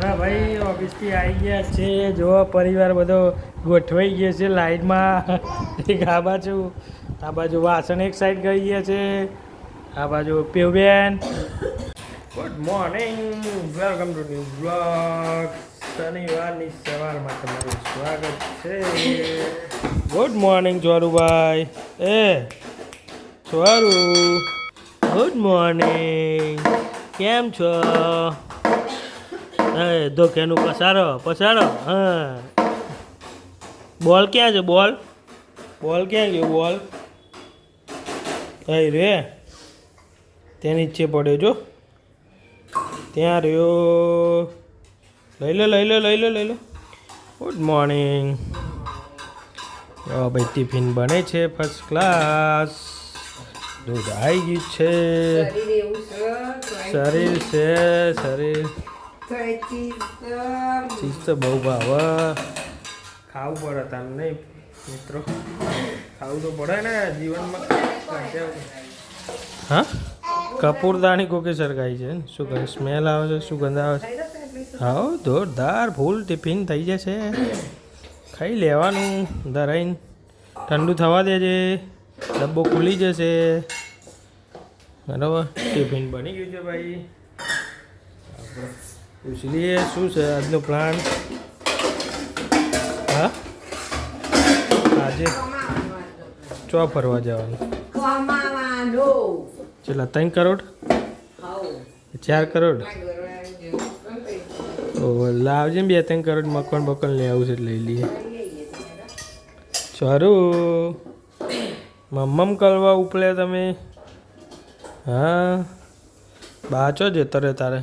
નાના ભાઈ ઓફિસથી આવી ગયા છે. જો પરિવાર બધો ગોઠવાઈ ગયો છે લાઈનમાં. એક આ બાજુ વાસણ એક સાઈડ કરી ગયા છે. આ બાજુ પેવબેન. Good morning, welcome to new blog. શનિવારની સવારમાં તમારું સ્વાગત છે. ગુડ મોર્નિંગ ચોરુભાઈ. ચોરુ, ગુડ મોર્નિંગ. કેમ છો? ધોકેનું પસારો. હા, બોલ ક્યાં છે? બોલ ક્યાં ગયો? બોલ અહીં રે, ત્યાં નીચે પડ્યો જો, ત્યાં રહ્યો. લઈ લો. Good morning. ભાઈ ટિફિન બને છે ફર્સ્ટ ક્લાસ. દૂધ આવી ગયું છે. શરીર ચીજ તો બહુ ભાવે. ખાવું પડે તાર નહીં મિત્રો, ખાવું તો પડે ને જીવનમાં. હા, કપૂરદાની કોકે સરકાઈ છે ને, શું કરે? સ્મેલ આવે છે, સુગંધ આવે છે. હા, જોરદાર ફૂલ ટિફિન થઈ જશે. ખાઈ લેવાનું ધરાઈને, ઠંડુ થવા દેજે, ડબ્બો ખુલી જશે. બરાબર, ટિફિન બની ગયું છે ભાઈ. આપણે પૂછી લઈએ શું છે આજનો પ્લાન. હા, આજે ચો ફરવા જવાનું. ચલા 3 કરોડ 4 કરોડ લાવજે. 2-3 કરોડ મકાન બકન લઈ આવું છે, લઈ લઈએ. સારું, મમ્મમ કરવા ઉપલે તમે. હા, બાચો જતો રે તારે.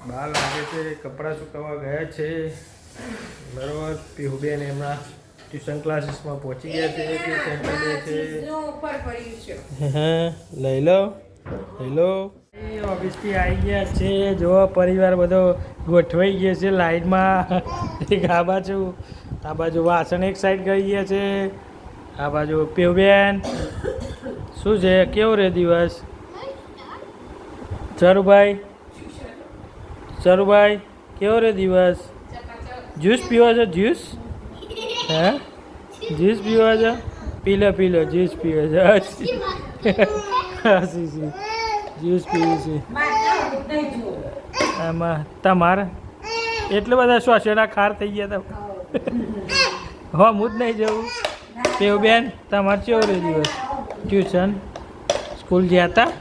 બહાર લાગે છે, કપડાં સુકાવવા ગયા છે. બરાબર, પીહુબેન એમના ટ્યુશન ક્લાસીસમાં પહોંચી ગયા છે કે સેન્ટરડે છે. હા, લઈ લો. ઓફિસથી આવી ગયા છે. જો પરિવાર બધો ગોઠવાઈ ગયો છે લાઈનમાં. એક આ બાજુ વાસણ એક સાઈડ કરી ગયા છે. આ બાજુ પેવબેન. શું છે? કેવો રે દિવસ? ચરુભાઈ કેવો રે દિવસ? જ્યુસ પીવા છે? જ્યુસ? હે, જ્યુસ પીવા છે? પીલો જ્યુસ પીવે છે. જ્યુસ પીવું છે આમાં. તમારે એટલે બધા શ્વાસોના ખાર થઈ ગયા હતા. હા, હું જ નહીં જવું. પેવબેન તમારે કેવો રે દિવસ? ટ્યુશન સ્કૂલ ગયા હતા?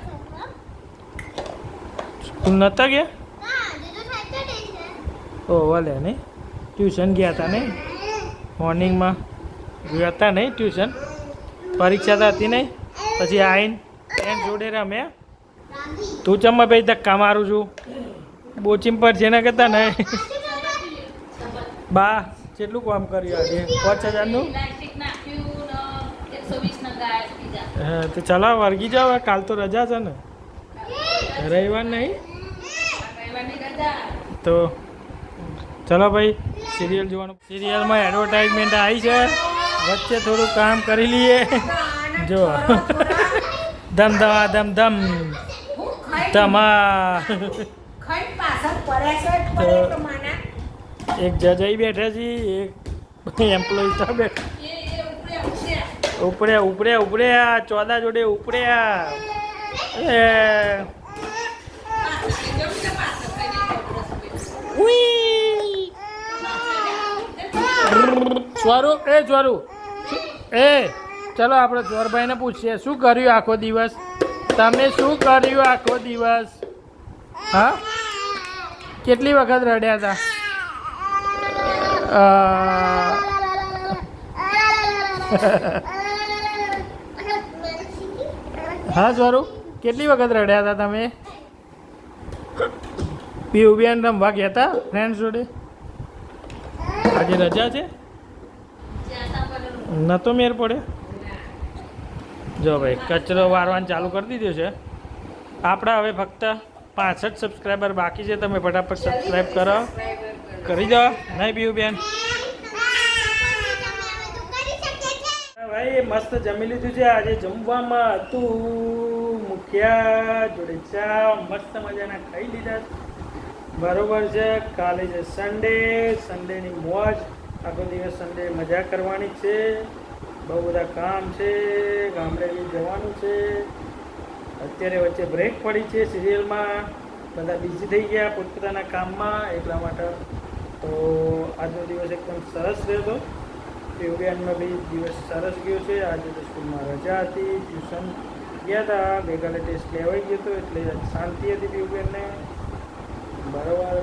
સ્કૂલ નહોતા ગયા? ઓ વાલે નહીં, ટ્યુશન ગયા હતા નહીં? મોર્નિંગમાં ગયા હતા નહીં ટ્યુશન? પરીક્ષા તો હતી નહીં? પછી આવીને એમ જોડે રમે. તું ચમમાં ભાઈ ધક્કા મારું છું બોચીમ પર છે ને કહેતા ને. બા કેટલું કામ કર્યું આજે? 5000નું. હા, તો ચલો વર્ગી જાઓ. કાલ તો રજા છે ને, રવિવાર નહીં તો. ચલો ભાઈ, સિરિયલ જોવાનું. સિરિયલમાં એડવર્ટાઇઝમેન્ટ આવી છે, વચ્ચે થોડું કામ કરી લઈએ. જો ધમ ધમા. એક જજ બેઠા છીએ, એક એમ્પ્લોય તો બેઠા. ઉપડ્યા ચોદા જોડે ઉપડ્યા. ચોરું ચલો આપણે ચોરભાઈને પૂછીએ શું કર્યું આખો દિવસ. તમે શું કર્યું આખો દિવસ? હા, કેટલી વખત રડ્યા હતા? હા ચોરું, કેટલી વખત રડ્યા હતા તમે? પીયુબેન રમવા ગયા હતા ફ્રેન્ડ્સ જોડે? આજે રજા છે, નતો મેર પડ્યો. જો ભાઈ, કચરો વારવાનું ચાલુ કરી દીધું છે. આપણા હવે ફક્ત 65 સબસ્ક્રાઈબર બાકી છે. તમે ફટાફટ સબસ્ક્રાઈબ કરી દો. નહીં પીયુબેન? ભાઈ મસ્ત જમી લીધું છે. આજે જમવામાં હતું મુખિયા જોડે ચા, મસ્ત મજાના ખાઈ લીધા. બરોબર છે. કાલે છે સન્ડે, સન્ડેની મોજ, આખો દિવસ સન્ડે મજા કરવાની છે. બહુ બધા કામ છે, ગામડે બી જવાનું છે. અત્યારે વચ્ચે બ્રેક પડી છે સિરિયલમાં, બધા બિઝી થઈ ગયા પોતપોતાના કામમાં, એટલા માટે. તો આજનો દિવસ એકદમ સરસ રહ્યો. પીયુબેનનો બી દિવસ સરસ ગયો છે. આજે તો સ્કૂલમાં રજા હતી, ટ્યુશન ગયા હતા, ગઈકાલે ટેસ્ટ લેવાઈ ગયો હતો એટલે શાંતિ હતી પીયુબેનને. બરાબર,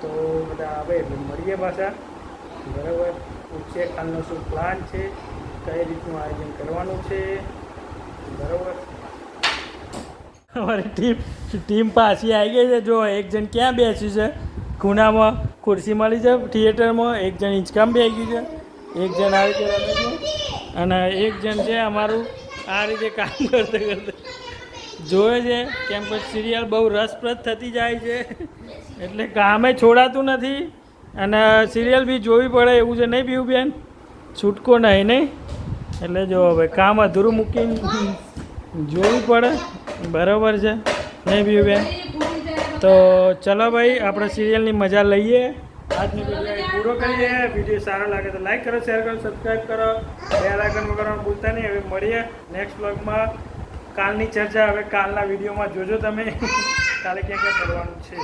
તો બધા આવે એટલે મળીએ પાછા. બરાબર, પૂછીએ કાલનો શું પ્લાન છે, કઈ રીતનું આયોજન કરવાનું છે. બરાબર, અમારી ટીમ પાછી આવી ગઈ છે. જો એક જણ ક્યાં બેસ્યું છે, ખૂણામાં ખુરશી મળી છે થિયેટરમાં, એક જણ હિંચકામાં બેસી ગયું છે, એક જણ આવી રીતે રમે છે, અને એક જણ છે અમારું આ રીતે કામ કરતે કરતે જોવે છે. કેમ કે સિરિયલ બહુ રસપ્રદ થતી જાય છે એટલે કામે છોડાતું નથી, અને સિરિયલ બી જોવી પડે એવું છે નહીં પીયુબેન? છૂટકો નહીં નહીં. એટલે જો હવે કામ અધૂરું મૂકીને જોવું પડે. બરાબર છે નહીં પીયુબેન? તો ચલો ભાઈ, આપણે સિરિયલની મજા લઈએ. આજની વિડીયો પૂરો કરીએ. વિડીયો સારો લાગે તો લાઈક કરો, શેર કરો, સબસ્ક્રાઈબ કરો, બેલ આઇકન વગાડવાનું ભૂલતા નહીં. હવે મળીએ નેક્સ્ટ વ્લોગમાં. કાલની ચર્ચા હવે કાલના વિડીયોમાં જોજો તમે. કાલે ક્યાં ક્યાં કરવાનું છે.